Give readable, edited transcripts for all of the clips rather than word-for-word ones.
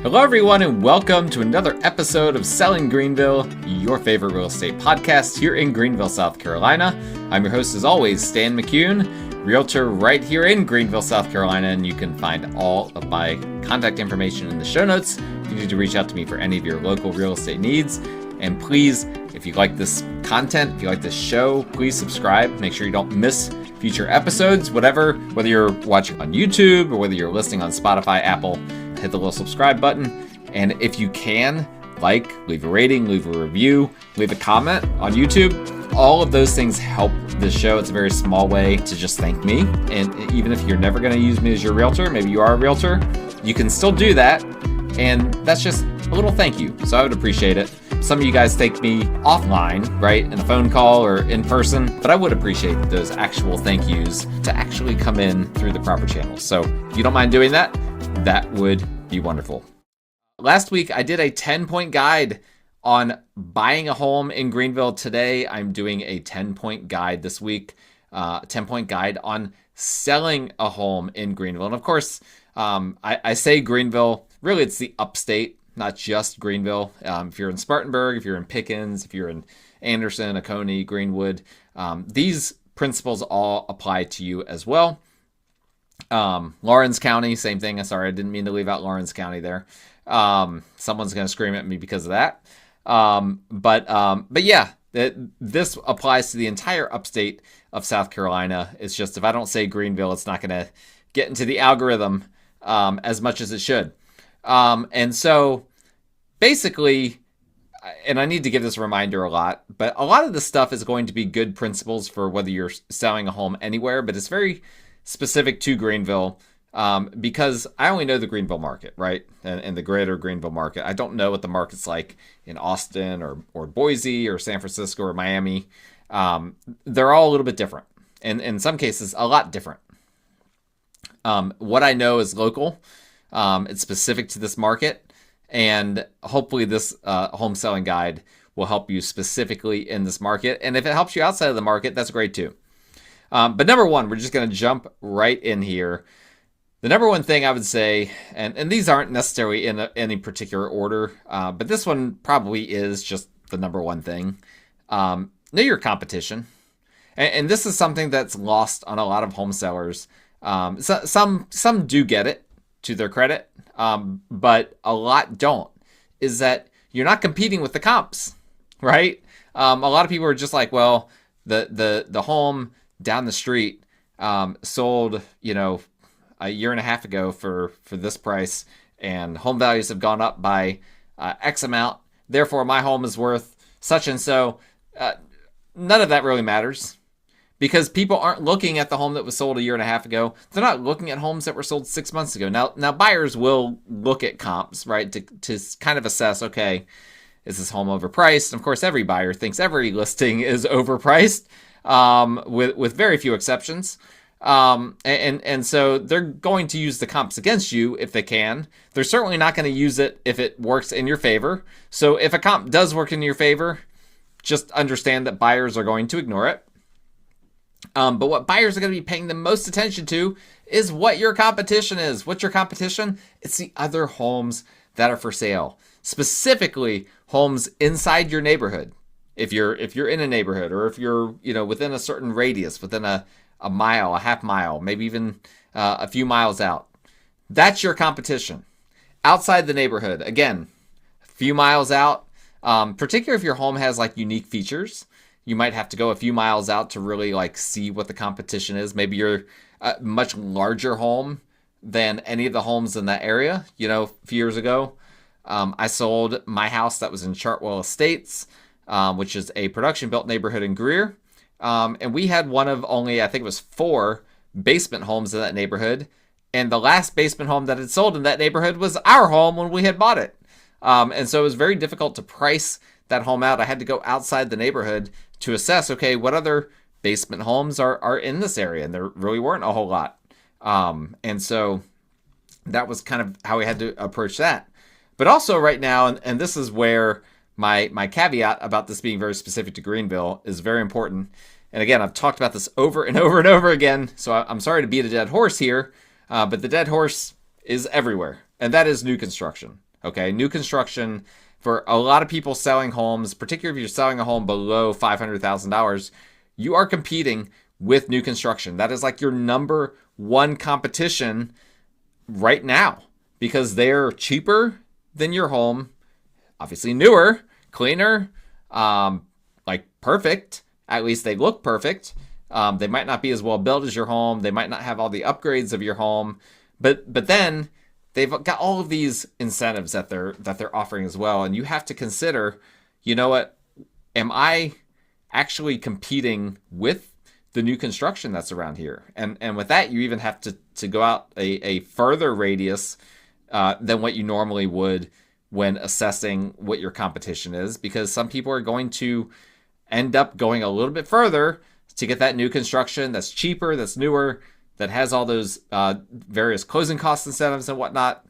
Hello everyone and welcome to another episode of Selling Greenville, your favorite real estate podcast here in Greenville, South Carolina. I'm your host as always, Stan McCune, realtor right here in Greenville, South Carolina, and you can find all of my contact information in the show notes if you need to reach out to me for any of your local real estate needs. And please, if you like this content, if you like this show, please subscribe. Make sure you don't miss future episodes, whether you're watching on YouTube or whether you're listening on Spotify, Apple. Hit the little subscribe button, and if you can, leave a rating, leave a review, leave a comment on YouTube. All of those things help this show. It's a very small way to just thank me, and even if you're never going to use me as your realtor, maybe you are a realtor, you can still do that, and that's just a little thank you, so I would appreciate it. Some of you guys thank me offline, right, in a phone call or in person, but I would appreciate those actual thank yous to actually come in through the proper channels. So if you don't mind doing that, that would be wonderful. Last week, I did a 10-point guide on buying a home in Greenville. Today, I'm doing a 10-point guide this week, 10-point guide on selling a home in Greenville. And of course, I say Greenville, really it's the Upstate, not just Greenville. If you're in Spartanburg, if you're in Pickens, if you're in Anderson, Oconee, Greenwood, these principles all apply to you as well. Lawrence County, same thing. Sorry, I didn't mean to leave out Lawrence County there. Someone's going to scream at me because of that. But yeah, this applies to the entire upstate of South Carolina. It's just, if I don't say Greenville, it's not going to get into the algorithm, as much as it should. And so basically, and I need to give this reminder a lot, but a lot of this stuff is going to be good principles for whether you're selling a home anywhere, but it's very specific to Greenville, because I only know the Greenville market, right? And the greater Greenville market. I don't know what the market's like in Austin or Boise or San Francisco or Miami. They're all a little bit different, and in some cases, a lot different. What I know is local. It's specific to this market, and hopefully this home selling guide will help you specifically in this market. And if it helps you outside of the market, that's great too. But number one, we're just going to jump right in here. The number one thing I would say, and these aren't necessarily in any particular order, but this one probably is just the number one thing. Know your competition. And this is something that's lost on a lot of home sellers. Some do get it to their credit, but a lot don't. Is that you're not competing with the comps, right? A lot of people are just like, well, the home down the street sold, a year and a half ago for this price, and home values have gone up by X amount. Therefore, my home is worth such and so. None of that really matters, because people aren't looking at the home that was sold a year and a half ago. They're not looking at homes that were sold 6 months ago. Now buyers will look at comps, right, to kind of assess, okay, is this home overpriced? And of course, every buyer thinks every listing is overpriced, with very few exceptions. And so they're going to use the comps against you if they can. They're certainly not going to use it if it works in your favor. So if a comp does work in your favor, just understand that buyers are going to ignore it. But what buyers are going to be paying the most attention to is what your competition is. What's your competition? It's the other homes that are for sale, specifically homes inside your neighborhood. If you're in a neighborhood, or if you're within a certain radius, within a mile, a half mile, maybe even a few miles out, that's your competition. Outside the neighborhood, again, a few miles out, particularly if your home has unique features, you might have to go a few miles out to really see what the competition is. Maybe you're a much larger home than any of the homes in that area. A few years ago, I sold my house that was in Chartwell Estates, which is a production-built neighborhood in Greer. And we had one of only, I think it was 4 basement homes in that neighborhood. And the last basement home that had sold in that neighborhood was our home when we had bought it. And so it was very difficult to price that home out. I had to go outside the neighborhood to assess, okay, what other basement homes are in this area? And there really weren't a whole lot. And so that was kind of how we had to approach that. But also right now, and this is where my caveat about this being very specific to Greenville is very important. And again, I've talked about this over and over and over again, so I'm sorry to beat a dead horse here, but the dead horse is everywhere, and that is new construction. Okay, new construction for a lot of people selling homes, particularly if you're selling a home below $500,000, you are competing with new construction. That is like your number one competition right now because they're cheaper than your home, obviously newer, cleaner, like perfect. At least they look perfect. They might not be as well built as your home. They might not have all the upgrades of your home, but then they've got all of these incentives that they're offering as well. And you have to consider, you know what, am I actually competing with the new construction that's around here? And with that, you even have to go out a further radius than what you normally would when assessing what your competition is, because some people are going to end up going a little bit further to get that new construction that's cheaper, that's newer, that has all those various closing cost incentives and whatnot.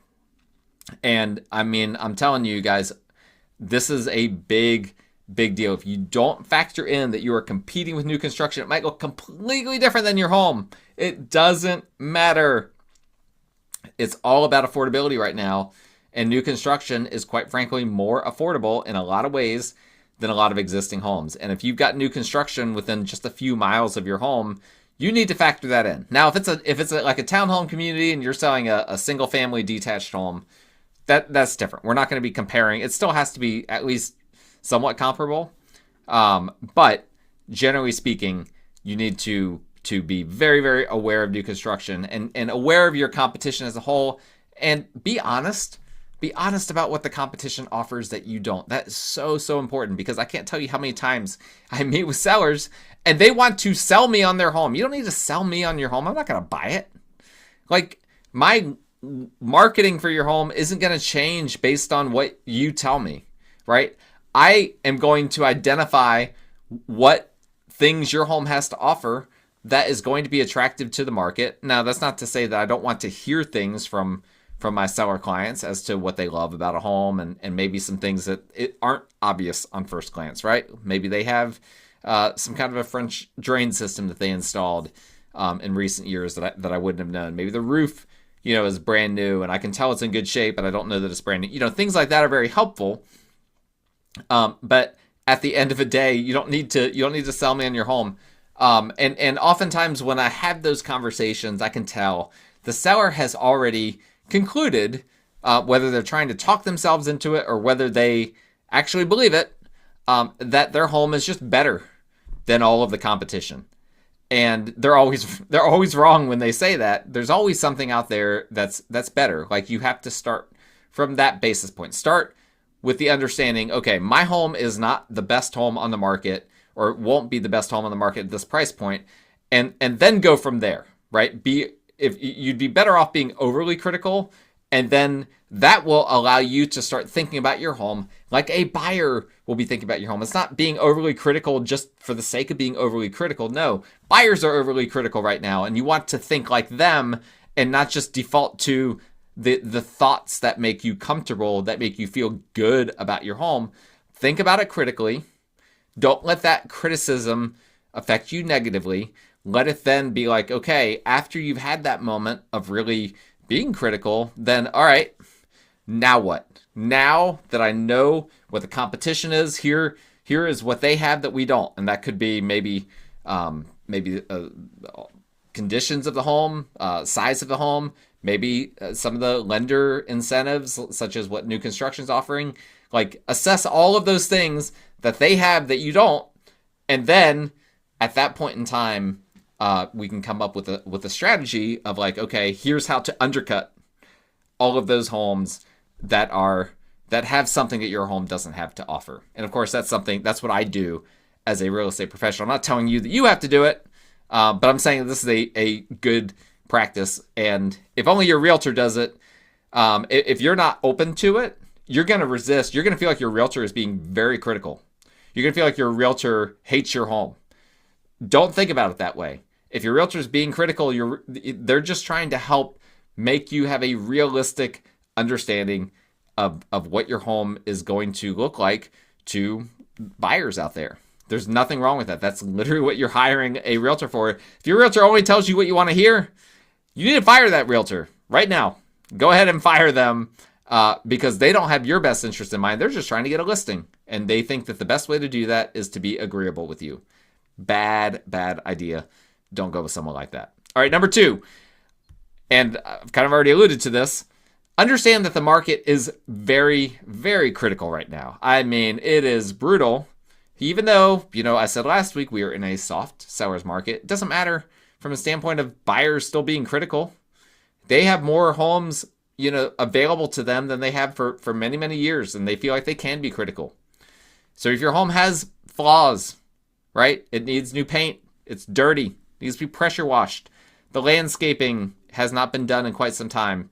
And I mean, I'm telling you guys, this is a big deal. If you don't factor in that you are competing with new construction, it might look completely different than your home. It doesn't matter. It's all about affordability right now. And new construction is quite frankly more affordable in a lot of ways than a lot of existing homes. And if you've got new construction within just a few miles of your home, you need to factor that in. Now, if it's like a townhome community and you're selling a single family detached home, that's different. We're not going to be comparing. It still has to be at least somewhat comparable. But generally speaking, you need to be very, very aware of new construction and aware of your competition as a whole, and be honest. Be honest about what the competition offers that you don't. That is so important, because I can't tell you how many times I meet with sellers and they want to sell me on their home. You don't need to sell me on your home. I'm not going to buy it. Like, my marketing for your home isn't going to change based on what you tell me, right? I am going to identify what things your home has to offer that is going to be attractive to the market. Now, that's not to say that I don't want to hear things from my seller clients as to what they love about a home, and maybe some things that aren't obvious on first glance, right? Maybe they have some kind of a French drain system that they installed in recent years that I wouldn't have known. Maybe the roof, is brand new and I can tell it's in good shape, but I don't know that it's brand new. Things like that are very helpful. But at the end of the day, you don't need to sell me on your home. And oftentimes when I have those conversations, I can tell the seller has already concluded, whether they're trying to talk themselves into it or whether they actually believe it, that their home is just better than all of the competition. And they're always wrong when they say that. There's always something out there that's better. Like, you have to start from that basis point. Start with the understanding, okay, my home is not the best home on the market, or won't be the best home on the market at this price point, and then go from there, right? If you'd be better off being overly critical, and then that will allow you to start thinking about your home like a buyer will be thinking about your home. It's not being overly critical just for the sake of being overly critical. No, buyers are overly critical right now, and you want to think like them and not just default to the thoughts that make you comfortable, that make you feel good about your home. Think about it critically. Don't let that criticism affect you negatively. Let it then be like, okay, after you've had that moment of really being critical, then all right, now what? Now that I know what the competition is, here is what they have that we don't. And that could be maybe conditions of the home, size of the home, maybe some of the lender incentives, such as what new construction is offering. Like, assess all of those things that they have that you don't, and then at that point in time, we can come up with a strategy of like, okay, here's how to undercut all of those homes that have something that your home doesn't have to offer. And of course, that's what I do as a real estate professional. I'm not telling you that you have to do it, but I'm saying that this is a good practice. And if only your realtor does it, if you're not open to it, you're going to resist. You're going to feel like your realtor is being very critical. You're going to feel like your realtor hates your home. Don't think about it that way. If your realtor is being critical, they're just trying to help make you have a realistic understanding of what your home is going to look like to buyers out there. There's nothing wrong with that. That's literally what you're hiring a realtor for. If your realtor only tells you what you want to hear, you need to fire that realtor right now. Go ahead and fire them. because they don't have your best interest in mind. They're just trying to get a listing, and they think that the best way to do that is to be agreeable with you. Bad idea. Don't go with someone like that. All right, number 2, and I've kind of already alluded to this. Understand that the market is very, very critical right now. I mean, it is brutal. Even though, I said last week we are in a soft seller's market, it doesn't matter from a standpoint of buyers still being critical. They have more homes, available to them than they have for many, many years, and they feel like they can be critical. So if your home has flaws, right? It needs new paint. It's dirty. It needs to be pressure washed. The landscaping has not been done in quite some time.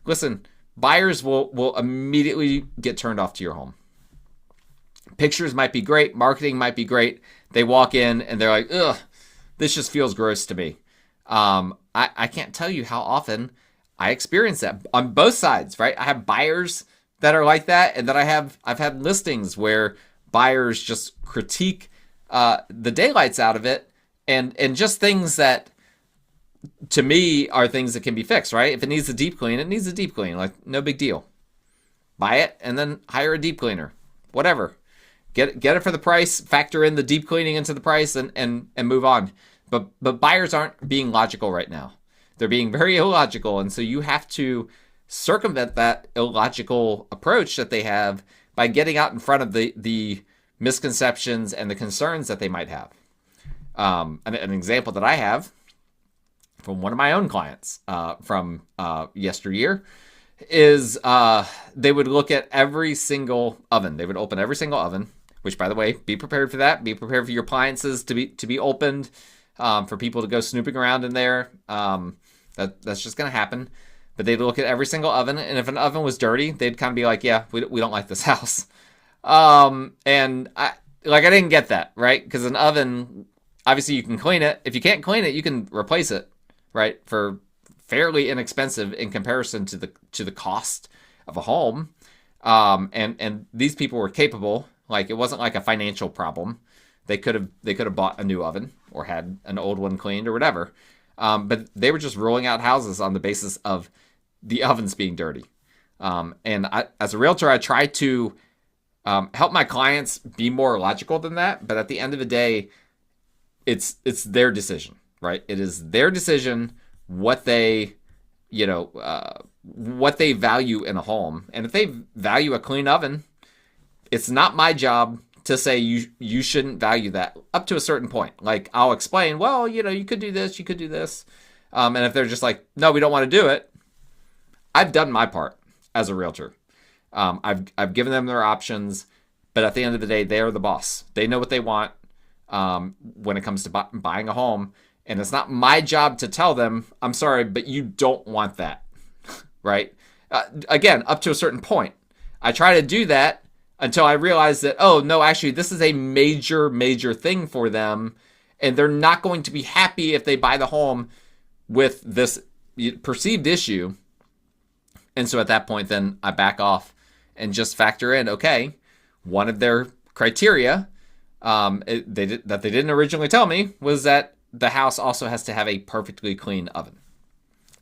Listen, buyers will immediately get turned off to your home. Pictures might be great. Marketing might be great. They walk in and they're like, ugh, this just feels gross to me. I can't tell you how often I experience that on both sides, right? I have buyers that are like that, and then I've had listings where buyers just critique the daylights out of it, and just things that to me are things that can be fixed, right? If it needs a deep clean, it needs a deep clean. Like, no big deal. Buy it and then hire a deep cleaner. Whatever. Get it for the price, factor in the deep cleaning into the price, and move on. But buyers aren't being logical right now. They're being very illogical, and so you have to circumvent that illogical approach that they have by getting out in front of the misconceptions and the concerns that they might have. An example that I have from one of my own clients from yesteryear is they would look at every single oven. They would open every single oven, which, by the way, be prepared for that. Be prepared for your appliances to be opened, for people to go snooping around in there. That's just going to happen. But they'd look at every single oven, and if an oven was dirty, they'd kind of be like, yeah, we don't like this house. And I didn't get that, right? Because an oven, obviously you can clean it. If you can't clean it, you can replace it, right? For fairly inexpensive in comparison to the cost of a home. And these people were capable. Like, it wasn't like a financial problem. They could have bought a new oven or had an old one cleaned or whatever. But they were just ruling out houses on the basis of the ovens being dirty. And as a realtor, I try to help my clients be more logical than that. But at the end of the day, it's their decision, right? It is their decision what they value in a home. And if they value a clean oven, it's not my job to say you shouldn't value that up to a certain point. Like, I'll explain, well, you could do this, you could do this. And if they're just like, no, we don't want to do it, I've done my part as a realtor. I've given them their options, but at the end of the day, they are the boss. They know what they want when it comes to buying a home. And it's not my job to tell them, I'm sorry, but you don't want that, right? Again, up to a certain point. I try to do that until I realize that, oh, no, actually, this is a major, major thing for them, and they're not going to be happy if they buy the home with this perceived issue. And so at that point, then I back off and just factor in, okay, one of their criteria that they didn't originally tell me was that the house also has to have a perfectly clean oven.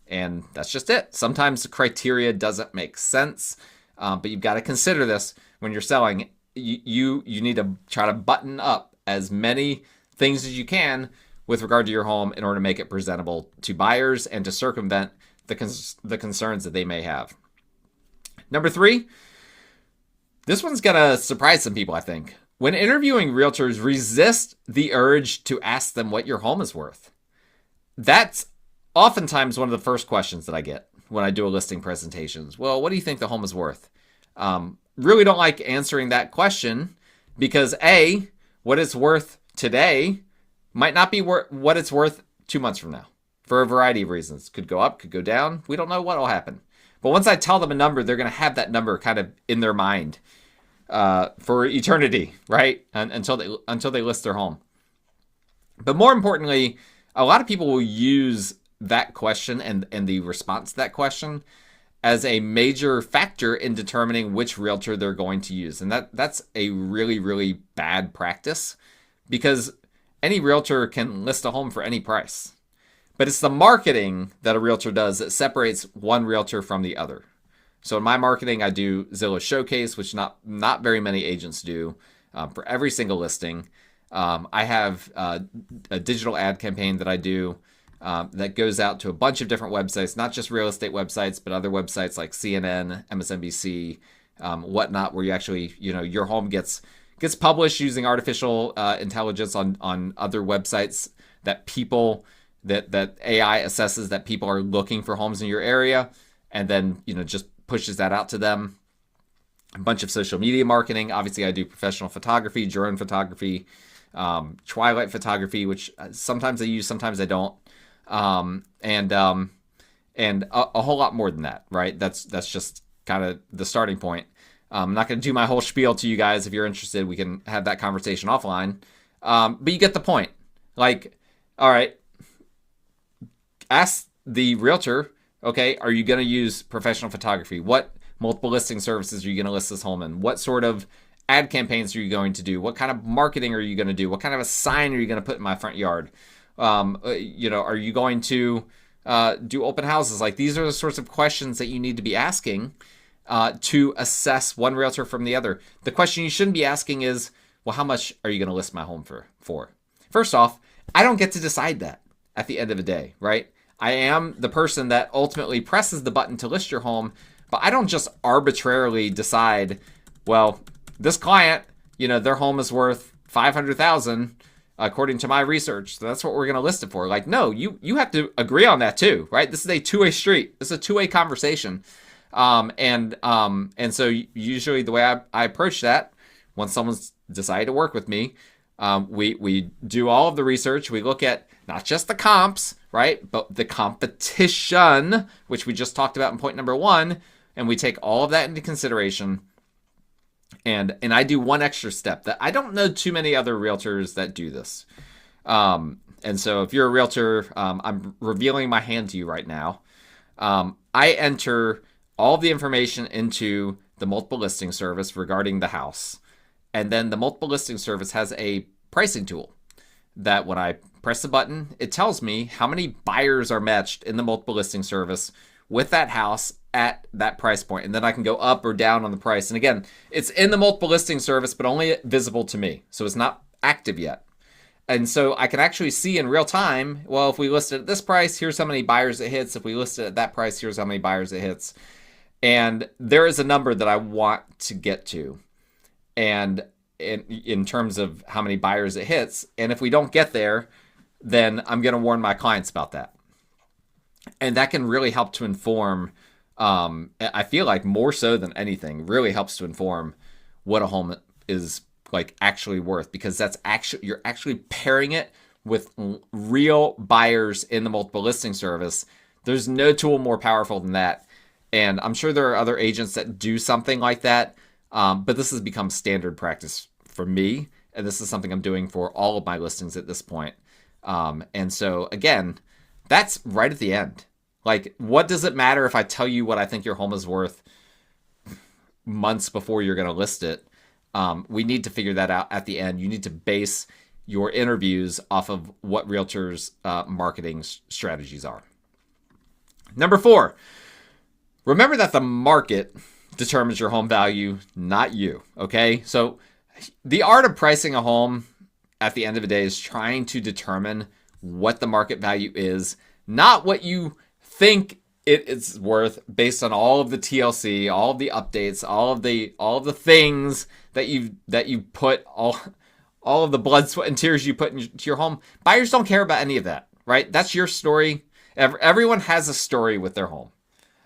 And that's just it. Sometimes the criteria doesn't make sense, but you've got to consider this when you're selling. You need to try to button up as many things as you can with regard to your home in order to make it presentable to buyers and to circumvent the concerns that they may have. Number 3, this one's going to surprise some people, I think. When interviewing realtors, resist the urge to ask them what your home is worth. That's oftentimes one of the first questions that I get when I do a listing presentations. Well, what do you think the home is worth? Really don't like answering that question because A, what it's worth today might not be what it's worth 2 months from now for a variety of reasons. Could go up, could go down. We don't know what will happen. But once I tell them a number, they're going to have that number kind of in their mind for eternity, right? Until they list their home. But more importantly, a lot of people will use that question and the response to that question as a major factor in determining which realtor they're going to use. And that's a really, really bad practice because any realtor can list a home for any price. But it's the marketing that a realtor does that separates one realtor from the other. So in my marketing, I do Zillow Showcase, which not very many agents do for every single listing. I have a digital ad campaign that I do that goes out to a bunch of different websites, not just real estate websites, but other websites like CNN, MSNBC, whatnot, where you actually, your home gets published using artificial intelligence on other websites that people that AI assesses that people are looking for homes in your area, and then just pushes that out to them. A bunch of social media marketing. Obviously, I do professional photography, drone photography, twilight photography, which sometimes I use, sometimes I don't, and a whole lot more than that. Right? That's just kind of the starting point. I'm not going to do my whole spiel to you guys. If you're interested, we can have that conversation offline. But you get the point. Like, all right, ask the realtor, okay, are you going to use professional photography? What multiple listing services are you going to list this home in? What sort of ad campaigns are you going to do? What kind of marketing are you going to do? What kind of a sign are you going to put in my front yard? Are you going to do open houses? Like, these are the sorts of questions that you need to be asking to assess one realtor from the other. The question you shouldn't be asking is, well, how much are you going to list my home for? First off, I don't get to decide that at the end of the day, right? I am the person that ultimately presses the button to list your home, but I don't just arbitrarily decide, well, this client, their home is worth $500,000 according to my research. So that's what we're going to list it for. Like, no, you have to agree on that too, right? This is a two-way street. This is a two-way conversation. And so usually the way I approach that, when someone's decided to work with me, we do all of the research. We look at not just the comps, right, but the competition, which we just talked about in point number 1, and we take all of that into consideration. And I do one extra step that I don't know too many other realtors that do this. And so if you're a realtor, I'm revealing my hand to you right now. I enter all of the information into the multiple listing service regarding the house. And then the multiple listing service has a pricing tool that when I press the button, it tells me how many buyers are matched in the multiple listing service with that house at that price point. And then I can go up or down on the price. And again, it's in the multiple listing service, but only visible to me. So it's not active yet. And so I can actually see in real time, well, if we list it at this price, here's how many buyers it hits. If we list it at that price, here's how many buyers it hits. And there is a number that I want to get to. And in terms of how many buyers it hits. And if we don't get there, then I'm going to warn my clients about that. And that can really help to inform, I feel like more so than anything, really helps to inform what a home is like actually worth, because you're actually pairing it with real buyers in the multiple listing service. There's no tool more powerful than that. And I'm sure there are other agents that do something like that. But this has become standard practice for me. And this is something I'm doing for all of my listings at this point. And so again, that's right at the end. Like, what does it matter if I tell you what I think your home is worth months before you're going to list it? We need to figure that out at the end. You need to base your interviews off of what realtors' marketing strategies are. Number 4, remember that the market determines your home value, not you. Okay? So the art of pricing a home at the end of the day is trying to determine what the market value is, not what you think it is worth based on all of the TLC, all of the updates, all of the things that you put, all of the blood, sweat, and tears you put into your home. Buyers don't care about any of that, right? That's your story. Everyone has a story with their home.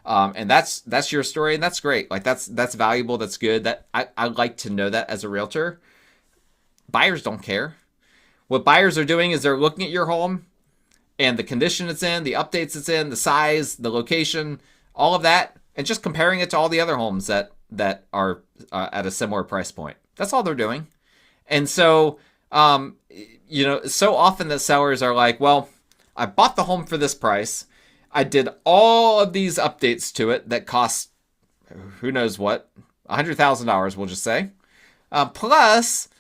And that's your story, and that's great. Like, that's valuable. That's good. That I like to know that as a realtor. Buyers don't care. What buyers are doing is they're looking at your home and the condition it's in, the updates it's in, the size, the location, all of that, and just comparing it to all the other homes that are at a similar price point. That's all they're doing. And so, so often the sellers are like, well, I bought the home for this price. I did all of these updates to it that cost, who knows what, $100,000, we'll just say. Plus,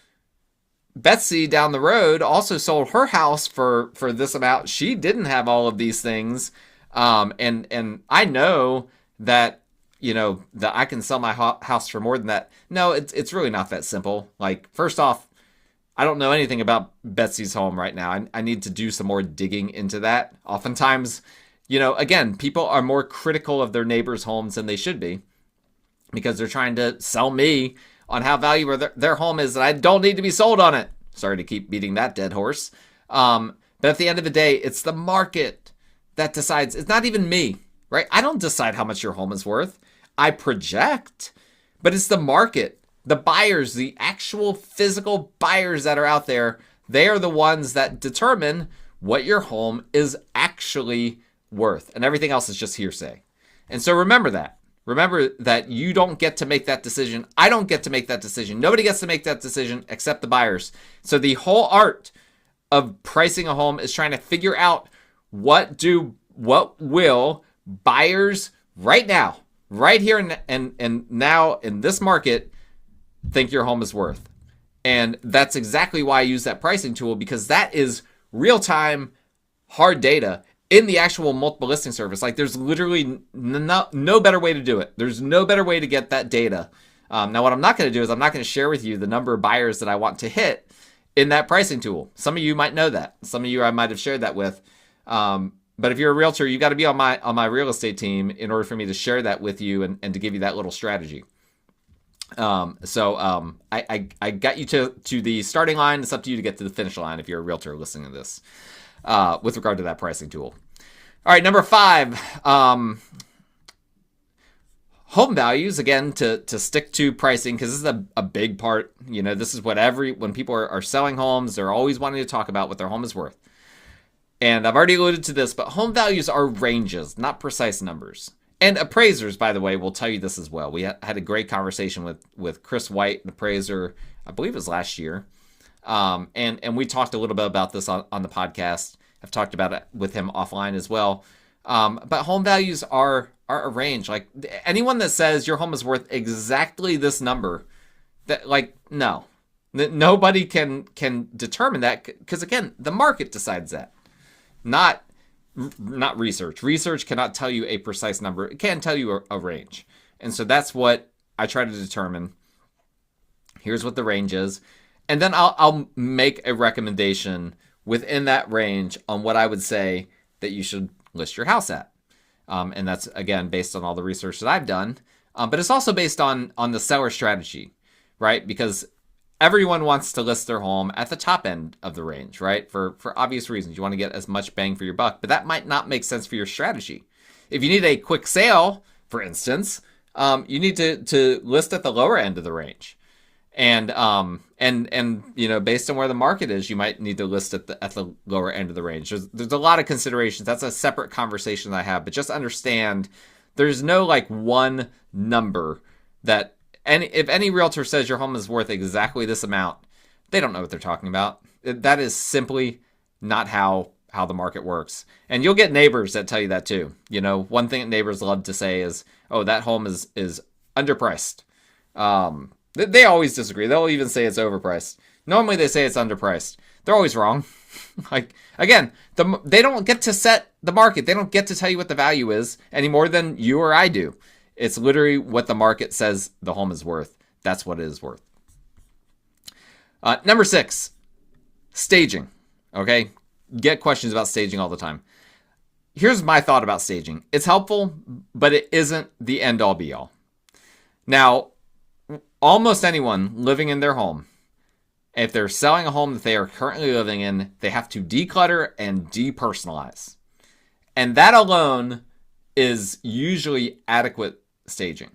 Betsy down the road also sold her house for this amount. She didn't have all of these things. And I know that, that I can sell my house for more than that. No, it's really not that simple. Like, first off, I don't know anything about Betsy's home right now. I need to do some more digging into that. Oftentimes, again, people are more critical of their neighbors' homes than they should be because they're trying to sell me on how valuable their home is, and I don't need to be sold on it. Sorry to keep beating that dead horse. But at the end of the day, it's the market that decides. It's not even me, right? I don't decide how much your home is worth. I project, but it's the market. The buyers, the actual physical buyers that are out there, they are the ones that determine what your home is actually worth. And everything else is just hearsay. And so remember that. Remember that you don't get to make that decision. I don't get to make that decision. Nobody gets to make that decision except the buyers. So the whole art of pricing a home is trying to figure out what will buyers right now, right here and now in this market, think your home is worth. And that's exactly why I use that pricing tool, because that is real-time hard data in the actual multiple listing service. Like, there's literally no better way to do it. There's no better way to get that data. Now, what I'm not going to do is I'm not going to share with you the number of buyers that I want to hit in that pricing tool. Some of you might know that. Some of you I might have shared that with. But if you're a realtor, you got to be on my real estate team in order for me to share that with you and to give you that little strategy. I got you to the starting line. It's up to you to get to the finish line if you're a realtor listening to this, with regard to that pricing tool. All right, number 5, home values. Again, to stick to pricing, because this is a big part. This is what when people are selling homes, they're always wanting to talk about what their home is worth. And I've already alluded to this, but home values are ranges, not precise numbers. And appraisers, by the way, will tell you this as well. We had a great conversation with Chris White, an appraiser, I believe it was last year. And we talked a little bit about this on the podcast. I've talked about it with him offline as well. But home values are a range. Like, anyone that says your home is worth exactly this number, no. Nobody can determine that, because, again, the market decides that. Not research. Research cannot tell you a precise number. It can tell you a range. And so that's what I try to determine. Here's what the range is. And then I'll make a recommendation within that range on what I would say that you should list your house at. And that's, again, based on all the research that I've done. But it's also based on the seller strategy, right? Because everyone wants to list their home at the top end of the range, right? For obvious reasons. You want to get as much bang for your buck, but that might not make sense for your strategy. If you need a quick sale, for instance, you need to list at the lower end of the range. And based on where the market is, you might need to list at the lower end of the range. There's a lot of considerations. That's a separate conversation that I have, but just understand there's no one number that. And if any realtor says your home is worth exactly this amount, they don't know what they're talking about. That is simply not how the market works. And you'll get neighbors that tell you that too. One thing that neighbors love to say is, "Oh, that home is underpriced." They always disagree. They'll even say it's overpriced. Normally they say it's underpriced. They're always wrong. Again, they don't get to set the market. They don't get to tell you what the value is any more than you or I do. It's literally what the market says the home is worth. That's what it is worth. Number 6, staging. Okay? Get questions about staging all the time. Here's my thought about staging. It's helpful, but it isn't the end-all be-all. Now, almost anyone living in their home, if they're selling a home that they are currently living in, they have to declutter and depersonalize. And that alone is usually adequate staging.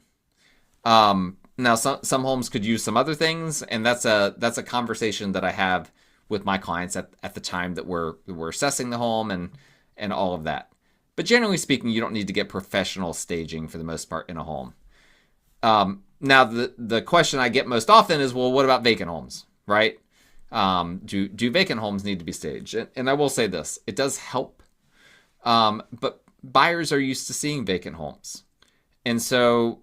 Now, some homes could use some other things, and that's a conversation that I have with my clients at the time that we're assessing the home and all of that. But generally speaking, you don't need to get professional staging for the most part in a home. Now, the question I get most often is, well, what about vacant homes, right? Do vacant homes need to be staged? And I will say this, it does help, but buyers are used to seeing vacant homes. And so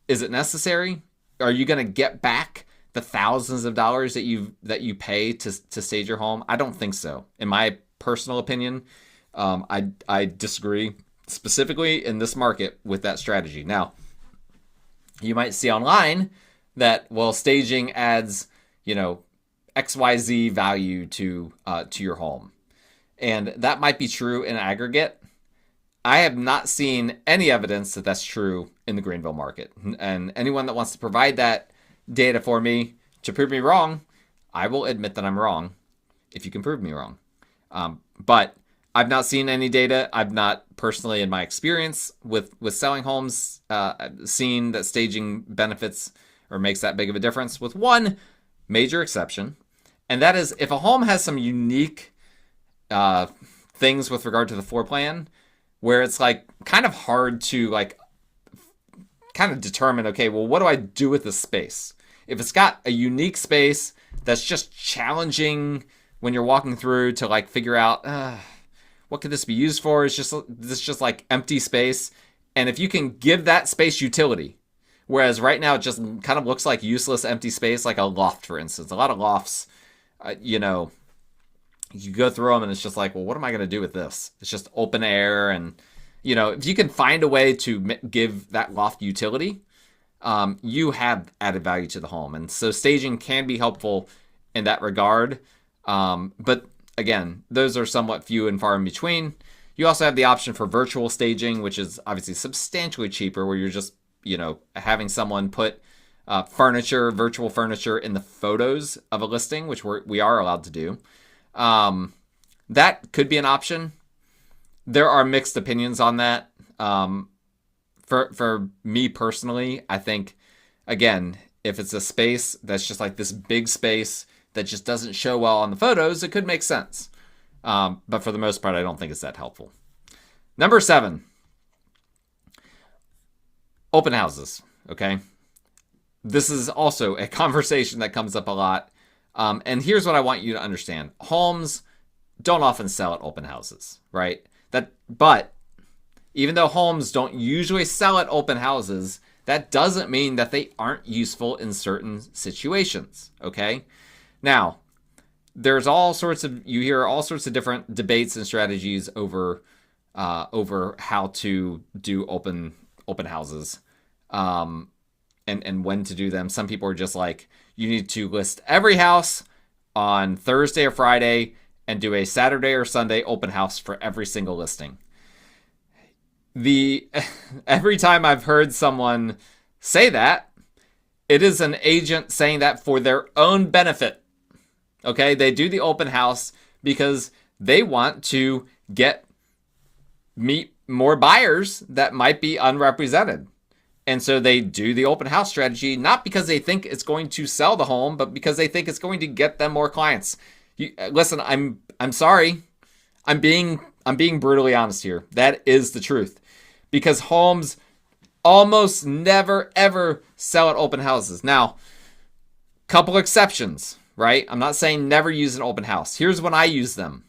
is it necessary? Are you going to get back the thousands of dollars that you pay to stage your home? I don't think so. In my personal opinion, I disagree specifically in this market with that strategy. Now, You might see online that, well, staging adds, XYZ value to your home. And that might be true in aggregate. I have not seen any evidence that that's true in the Greenville market. And anyone that wants to provide that data for me to prove me wrong, I will admit that I'm wrong if you can prove me wrong. But I've not seen any data. I've not personally, in my experience with selling homes, seen that staging benefits or makes that big of a difference, with one major exception. And that is if a home has some unique things with regard to the floor plan, where it's like kind of hard to like kind of determine, okay, well, what do I do with this space? If it's got a unique space that's just challenging when you're walking through to like figure out what could this be used for? It's just like empty space. And if you can give that space utility, whereas right now it just kind of looks like useless empty space, like a loft, for instance. A lot of lofts, you go through them and it's just like, well, what am I going to do with this? It's just open air. And, if you can find a way to give that loft utility, you have added value to the home. And so staging can be helpful in that regard. But again, those are somewhat few and far in between. You also have the option for virtual staging, which is obviously substantially cheaper, where you're just, having someone put virtual furniture in the photos of a listing, which we are allowed to do. That could be an option. There are mixed opinions on that. For me personally, I think, again, if it's a space that's just like this big space that just doesn't show well on the photos, it could make sense. But for the most part, I don't think it's that helpful. Number 7, open houses. Okay. This is also a conversation that comes up a lot. And here's what I want you to understand. Homes don't often sell at open houses, right? But even though homes don't usually sell at open houses, that doesn't mean that they aren't useful in certain situations, okay? Now, you hear all sorts of different debates and strategies over how to do open houses, and when to do them. Some people are just like, you need to list every house on Thursday or Friday and do a Saturday or Sunday open house for every single listing. Every time I've heard someone say that, it is an agent saying that for their own benefit. Okay, they do the open house because they want to meet more buyers that might be unrepresented. And so they do the open house strategy, not because they think it's going to sell the home, but because they think it's going to get them more clients. Listen, I'm sorry. I'm being brutally honest here. That is the truth. Because homes almost never, ever sell at open houses. Now, couple exceptions, right? I'm not saying never use an open house. Here's when I use them.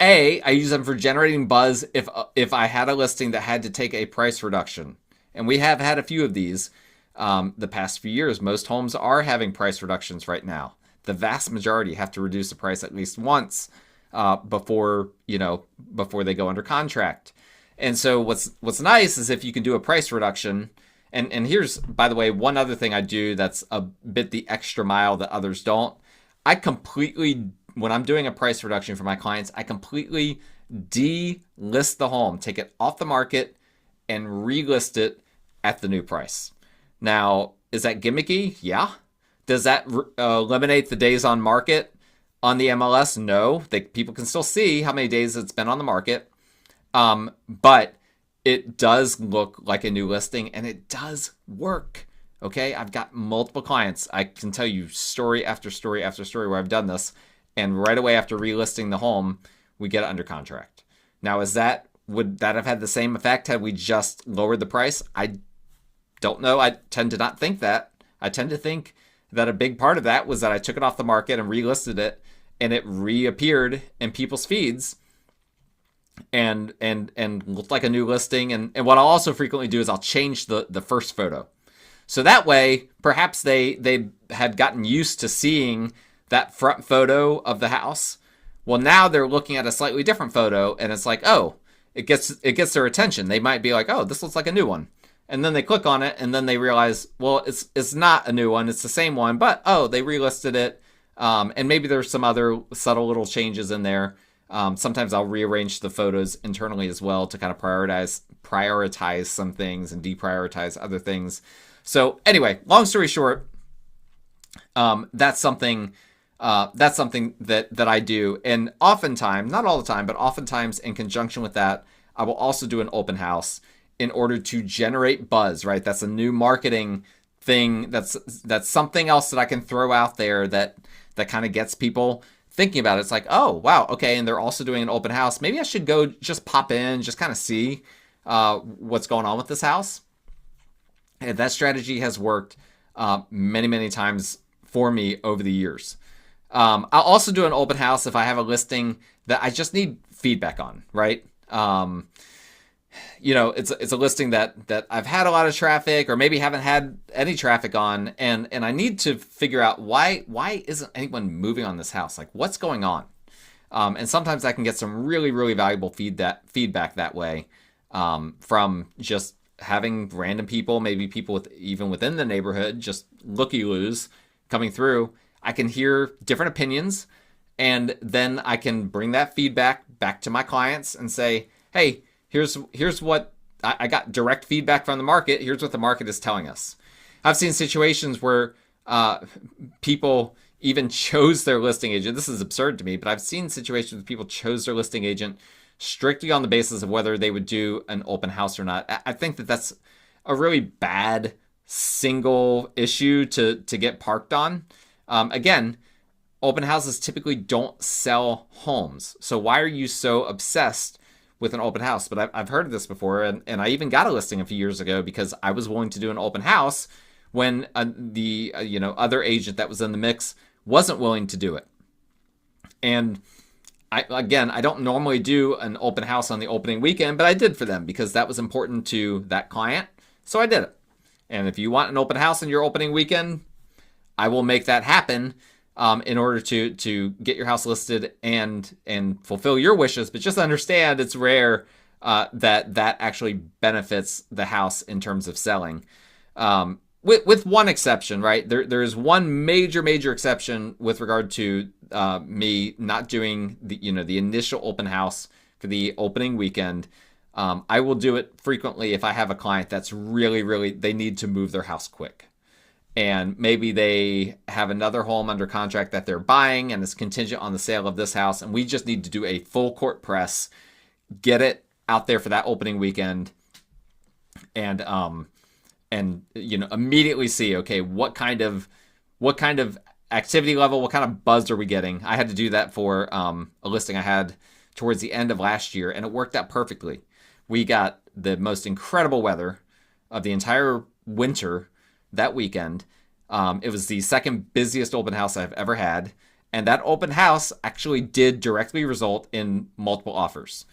I use them for generating buzz if I had a listing that had to take a price reduction. And we have had a few of these the past few years. Most homes are having price reductions right now. The vast majority have to reduce the price at least once before they go under contract. And so what's nice is if you can do a price reduction. And here's, by the way, one other thing I do that's a bit the extra mile that others don't. When I'm doing a price reduction for my clients, I completely delist the home, take it off the market, and relist it at the new price. Now, is that gimmicky? Yeah. Does that eliminate the days on market on the MLS? No. People can still see how many days it's been on the market. But it does look like a new listing, and it does work. Okay, I've got multiple clients. I can tell you story after story after story where I've done this, and right away after relisting the home, we get it under contract. Now, would that have had the same effect had we just lowered the price? I don't know. I tend to not think that. I tend to think that a big part of that was that I took it off the market and relisted it, and it reappeared in people's feeds and looked like a new listing. And what I'll also frequently do is I'll change the first photo. So that way, perhaps they had gotten used to seeing that front photo of the house. Well, now they're looking at a slightly different photo, and it's like, oh, it gets their attention. They might be like, oh, this looks like a new one. and then they click on it, and then they realize, well, it's not a new one, it's the same one, but they relisted it, and maybe there's some other subtle little changes in there. Sometimes I'll rearrange the photos internally as well to kind of prioritize some things and deprioritize other things. So anyway, long story short, that's something that I do. And oftentimes, not all the time, but oftentimes in conjunction with that, I will also do an open house in order to generate buzz, right? That's a new marketing thing. That's something else that I can throw out there that kind of gets people thinking about it. It's like, oh, wow, okay, and they're also doing an open house. Maybe I should go just pop in, just kind of see what's going on with this house. And that strategy has worked many, many times for me over the years. I'll also do an open house if I have a listing that I just need feedback on, right? It's a listing that I've had a lot of traffic or maybe haven't had any traffic on, and I need to figure out why isn't anyone moving on this house? Like, what's going on? And sometimes I can get some really, really valuable feedback that way, from just having random people, maybe people even within the neighborhood, just looky-loos coming through. I can hear different opinions, and then I can bring that feedback back to my clients and say, hey, here's what I got direct feedback from the market. Here's what the market is telling us. I've seen situations where people even chose their listing agent. This is absurd to me, but I've seen situations where people chose their listing agent strictly on the basis of whether they would do an open house or not. I think that that's a really bad single issue to get parked on. Again, open houses typically don't sell homes. So why are you so obsessed with an open house? But I've heard of this before, and I even got a listing a few years ago because I was willing to do an open house when the other agent that was in the mix wasn't willing to do it. And I don't normally do an open house on the opening weekend, but I did for them because that was important to that client. So I did it. And if you want an open house on your opening weekend, I will make that happen in order to get your house listed and fulfill your wishes. But just understand it's rare that actually benefits the house in terms of selling. With one exception, right? There is one major exception with regard to me not doing the initial open house for the opening weekend. I will do it frequently if I have a client that's really they need to move their house quick. And maybe they have another home under contract that they're buying and it's contingent on the sale of this house. And we just need to do a full court press, get it out there for that opening weekend, and immediately see, okay, what kind of activity level, what kind of buzz are we getting? I had to do that for a listing I had towards the end of last year, and it worked out perfectly. We got the most incredible weather of the entire winter that weekend. It was the second busiest open house I've ever had. And that open house actually did directly result in multiple offers.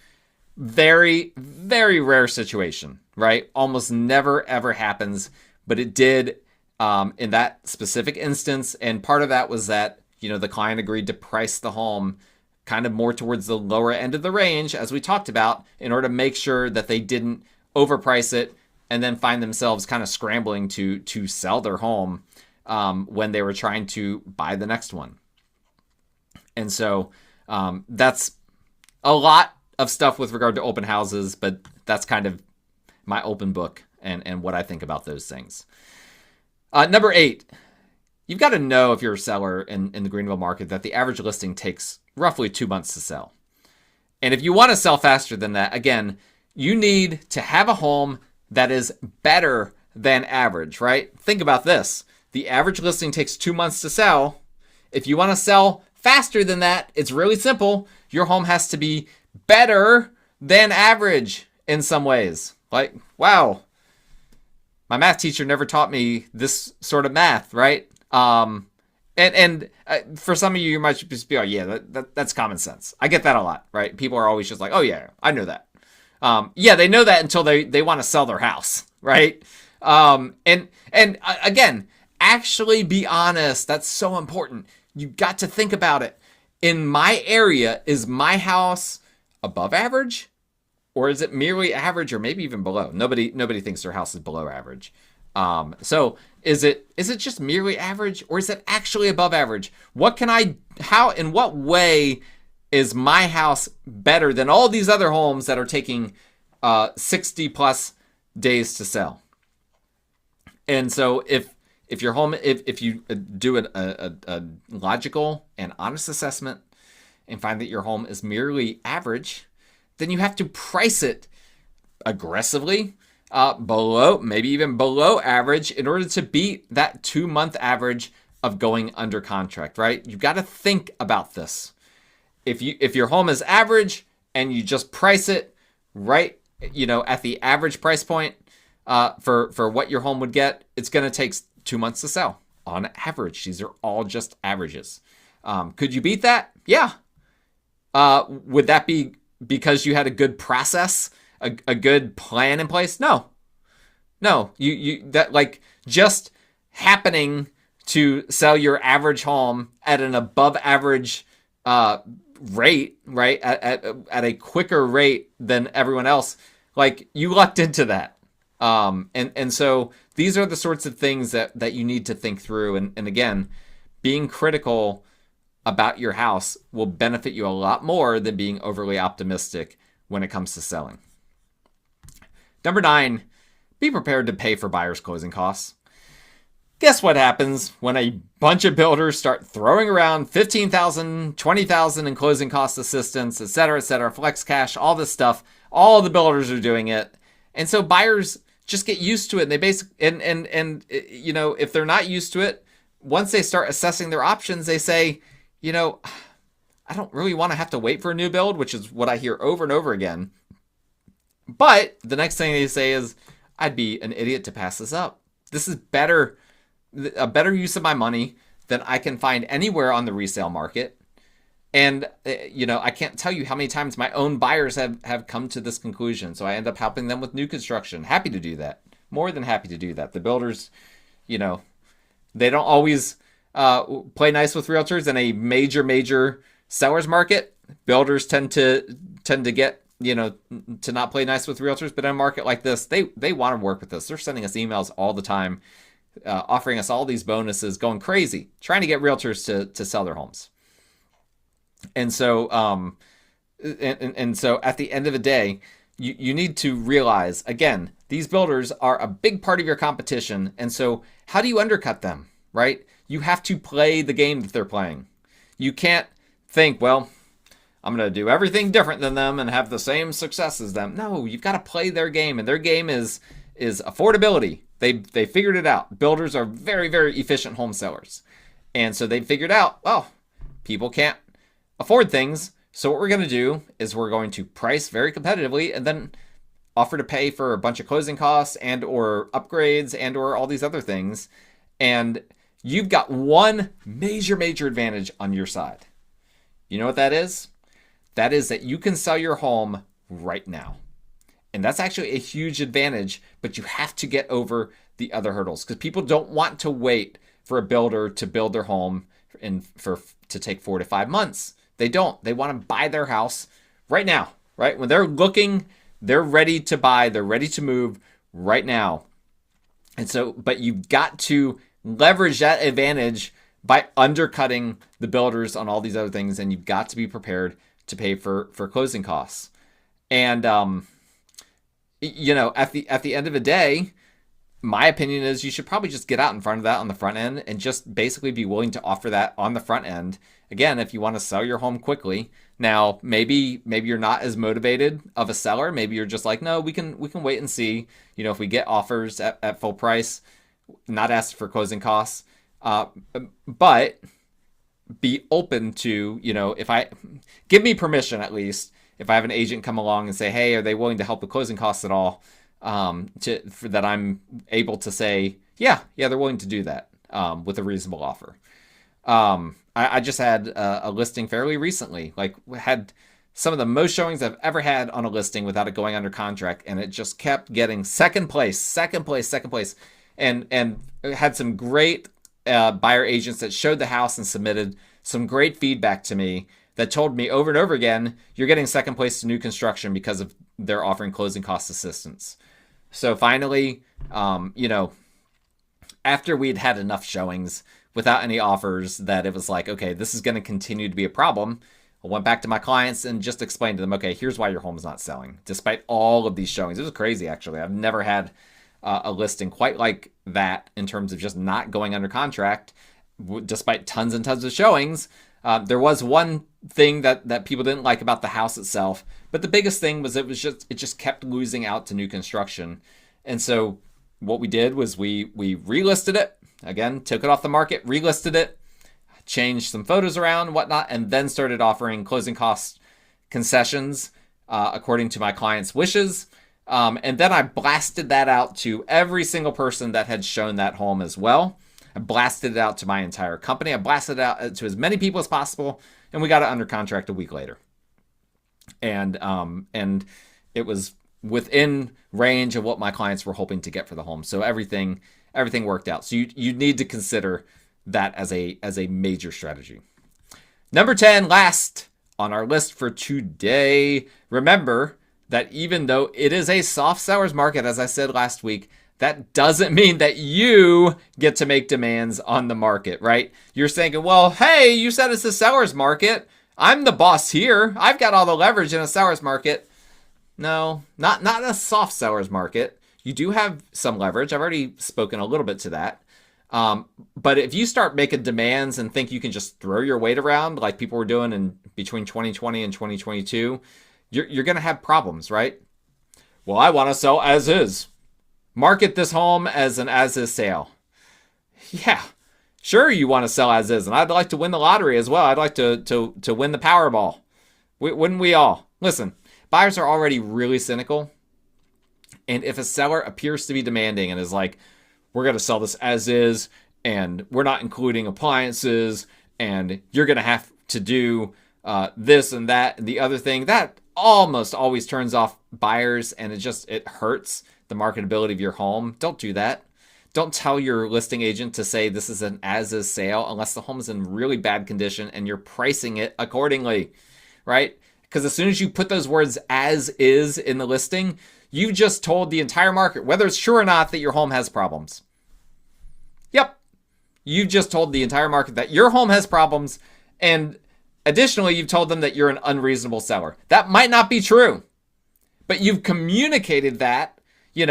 Very, very rare situation, right? Almost never, ever happens. But it did in that specific instance. And part of that was that, the client agreed to price the home kind of more towards the lower end of the range, as we talked about, in order to make sure that they didn't overprice it and then find themselves kind of scrambling to sell their home when they were trying to buy the next one. And so that's a lot of stuff with regard to open houses, but that's kind of my open book and what I think about those things. Number 8, you've got to know, if you're a seller in the Greenville market, that the average listing takes roughly 2 months to sell. And if you want to sell faster than that, again, you need to have a home that is better than average, right? Think about this. The average listing takes 2 months to sell. If you want to sell faster than that, it's really simple. Your home has to be better than average in some ways. Like, wow, my math teacher never taught me this sort of math, right? And for some of you might just be like, yeah, that's common sense. I get that a lot, right? People are always just like, oh yeah, I know that. Yeah, they know that until they want to sell their house, right? And again, actually be honest. That's so important. You got to think about it. In my area, is my house above average or is it merely average, or maybe even below? Nobody thinks their house is below average. So is it just merely average, or is it actually above average? In what way is my house better than all these other homes that are taking 60 plus days to sell? And so if your home, if you do a logical and honest assessment and find that your home is merely average, then you have to price it aggressively, below, maybe even below average, in order to beat that 2-month average of going under contract, right? You've got to think about this. If your home is average and you just price it right, at the average price point for what your home would get, it's going to take 2 months to sell on average. These are all just averages. Could you beat that? Yeah. Would that be because you had a good process, a good plan in place? No. You that, like, just happening to sell your average home at an above average rate, right? At a quicker rate than everyone else, like, you lucked into that. And so these are the sorts of things that you need to think through. And again, being critical about your house will benefit you a lot more than being overly optimistic when it comes to selling. Number 9, be prepared to pay for buyers' closing costs. Guess what happens when a bunch of builders start throwing around $15,000, $20,000 in closing cost assistance, et cetera, flex cash, all this stuff. All the builders are doing it. And so buyers just get used to it. And they if they're not used to it, once they start assessing their options, they say, I don't really want to have to wait for a new build, which is what I hear over and over again. But the next thing they say is, I'd be an idiot to pass this up. This is a better use of my money than I can find anywhere on the resale market. And, I can't tell you how many times my own buyers have come to this conclusion. So I end up helping them with new construction. Happy to do that. More than happy to do that. The builders, they don't always play nice with realtors. In a major seller's market, builders tend to get, to not play nice with realtors. But in a market like this, they want to work with us. They're sending us emails all the time, offering us all these bonuses, going crazy, trying to get realtors to sell their homes. And so, so at the end of the day, you need to realize, again, these builders are a big part of your competition. And so how do you undercut them, right? You have to play the game that they're playing. You can't think, well, I'm going to do everything different than them and have the same success as them. No, you've got to play their game, and their game is affordability. They figured it out. Builders are very, very efficient home sellers. And so they figured out, well, people can't afford things. So what we're going to do is we're going to price very competitively and then offer to pay for a bunch of closing costs and or upgrades and or all these other things. And you've got one major advantage on your side. You know what that is? That is that you can sell your home right now. And that's actually a huge advantage, but you have to get over the other hurdles, because people don't want to wait for a builder to build their home to take 4 to 5 months. They don't. They want to buy their house right now, right? When they're looking, they're ready to buy, they're ready to move right now. And so, but you've got to leverage that advantage by undercutting the builders on all these other things, and you've got to be prepared to pay for closing costs. And at the end of the day, my opinion is you should probably just get out in front of that on the front end and just basically be willing to offer that on the front end. Again, if you want to sell your home quickly. Now, maybe you're not as motivated of a seller. Maybe you're just like, no, we can wait and see. If we get offers at full price, not ask for closing costs. But be open to, if I give me permission, at least if I have an agent come along and say, hey, are they willing to help with closing costs at all? For that I'm able to say, yeah, they're willing to do that with a reasonable offer. I just had a listing fairly recently, had some of the most showings I've ever had on a listing without it going under contract, and it just kept getting second place, and had some great buyer agents that showed the house and submitted some great feedback to me that told me over and over again, you're getting second place to new construction because of they're offering closing cost assistance. So finally, after we'd had enough showings without any offers that it was like, okay, this is going to continue to be a problem, I went back to my clients and just explained to them, okay, here's why your home's not selling, despite all of these showings. It was crazy, actually. I've never had a listing quite like that in terms of just not going under contract, despite tons and tons of showings. There was one thing that people didn't like about the house itself, but the biggest thing was it just kept losing out to new construction. And so what we did was we relisted it, again, took it off the market, relisted it, changed some photos around and whatnot, and then started offering closing cost concessions according to my client's wishes. And then I blasted that out to every single person that had shown that home as well. I blasted it out to my entire company. I blasted it out to as many people as possible, and we got it under contract a week later. And it was within range of what my clients were hoping to get for the home. So everything worked out. So you need to consider that as a major strategy. Number 10, last on our list for today. Remember that even though it is a soft seller's market, as I said last week, that doesn't mean that you get to make demands on the market, right? You're thinking, well, hey, you said it's a seller's market. I'm the boss here. I've got all the leverage in a seller's market. No, not a soft seller's market. You do have some leverage. I've already spoken a little bit to that. But if you start making demands and think you can just throw your weight around like people were doing in between 2020 and 2022, you're going to have problems, right? Well, I want to sell as is. Market this home as an as-is sale. Yeah, sure you want to sell as is, and I'd like to win the lottery as well. I'd like to win the Powerball. Wouldn't we all? Listen, buyers are already really cynical, and if a seller appears to be demanding and is like, we're going to sell this as is, and we're not including appliances, and you're going to have to do this and that and the other thing, that almost always turns off buyers, and it hurts the marketability of your home. Don't do that. Don't tell your listing agent to say this is an as-is sale unless the home is in really bad condition and you're pricing it accordingly, right? Because as soon as you put those words as is in the listing, you just told the entire market, whether it's true or not, that your home has problems. Yep. You just told the entire market that your home has problems, and additionally, you've told them that you're an unreasonable seller. That might not be true, but you've communicated that. You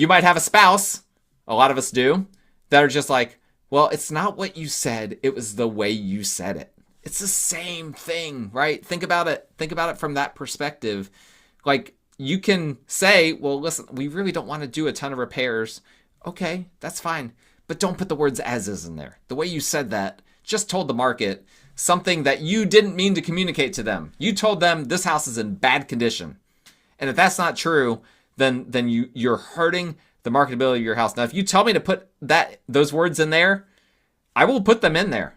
might have a spouse, a lot of us do, that are just like, well, it's not what you said, it was the way you said it. It's the same thing, right? Think about it from that perspective. Like, you can say, well, listen, we really don't want to do a ton of repairs. Okay, that's fine. But don't put the words as is in there. The way you said that just told the market something that you didn't mean to communicate to them. You told them this house is in bad condition. And if that's not true, then you're hurting the marketability of your house. Now, if you tell me to put those words in there, I will put them in there,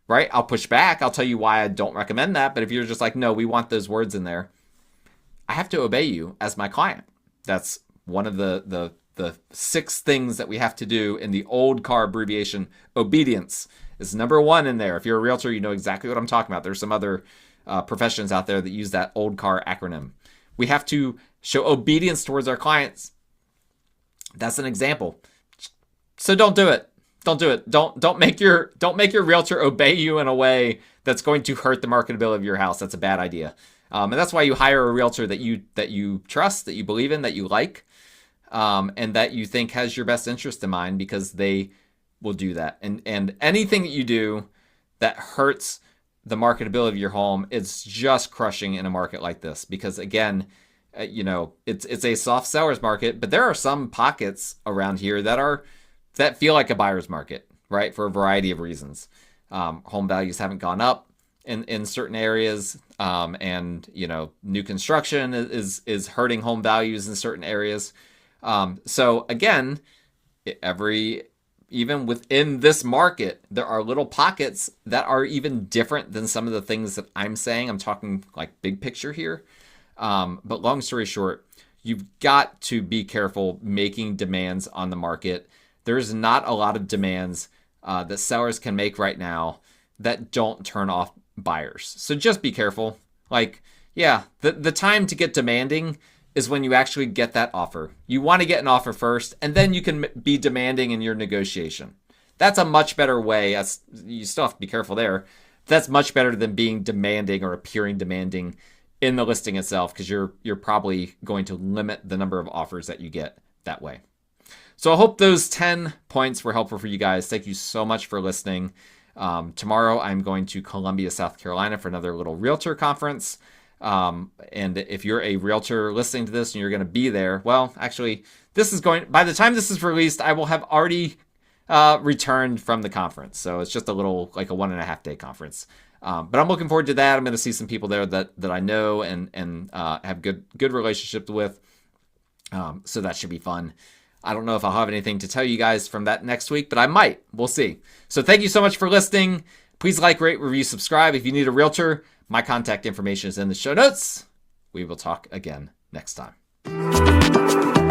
right? I'll push back. I'll tell you why I don't recommend that. But if you're just like, no, we want those words in there, I have to obey you as my client. That's one of the 6 things that we have to do in the old car abbreviation. Obedience is number 1 in there. If you're a realtor, you know exactly what I'm talking about. There's some other professions out there that use that old car acronym. We have to show obedience towards our clients. That's an example. So don't do it. Don't do it. Don't make your realtor obey you in a way that's going to hurt the marketability of your house. That's a bad idea. And that's why you hire a realtor that you trust, that you believe in, that you like, and that you think has your best interest in mind, because they will do that. And anything that you do that hurts the marketability of your home, it's just crushing in a market like this. Because again, it's a soft seller's market, but there are some pockets around here that feel like a buyer's market, right? For a variety of reasons. Home values haven't gone up in certain areas, and new construction is hurting home values in certain areas. So again, even within this market, there are little pockets that are even different than some of the things that I'm saying. I'm talking like big picture here. But long story short, you've got to be careful making demands on the market. There's not a lot of demands that sellers can make right now that don't turn off buyers. So just be careful. Like, yeah, the time to get demanding is when you actually get that offer. You want to get an offer first, and then you can be demanding in your negotiation. That's a much better way. You still have to be careful there. That's much better than being demanding or appearing demanding in the listing itself, because you're probably going to limit the number of offers that you get that way. So I hope those 10 points were helpful for you guys. Thank you so much for listening. Tomorrow I'm going to Columbia, South Carolina for another little realtor conference. And if you're a realtor listening to this and you're going to be there, well, actually, by the time this is released, I will have already returned from the conference. So it's just like a 1.5 day conference. But I'm looking forward to that. I'm going to see some people there that I know and have good relationships with. So that should be fun. I don't know if I'll have anything to tell you guys from that next week, but I might. We'll see. So thank you so much for listening. Please like, rate, review, subscribe. If you need a realtor, my contact information is in the show notes. We will talk again next time.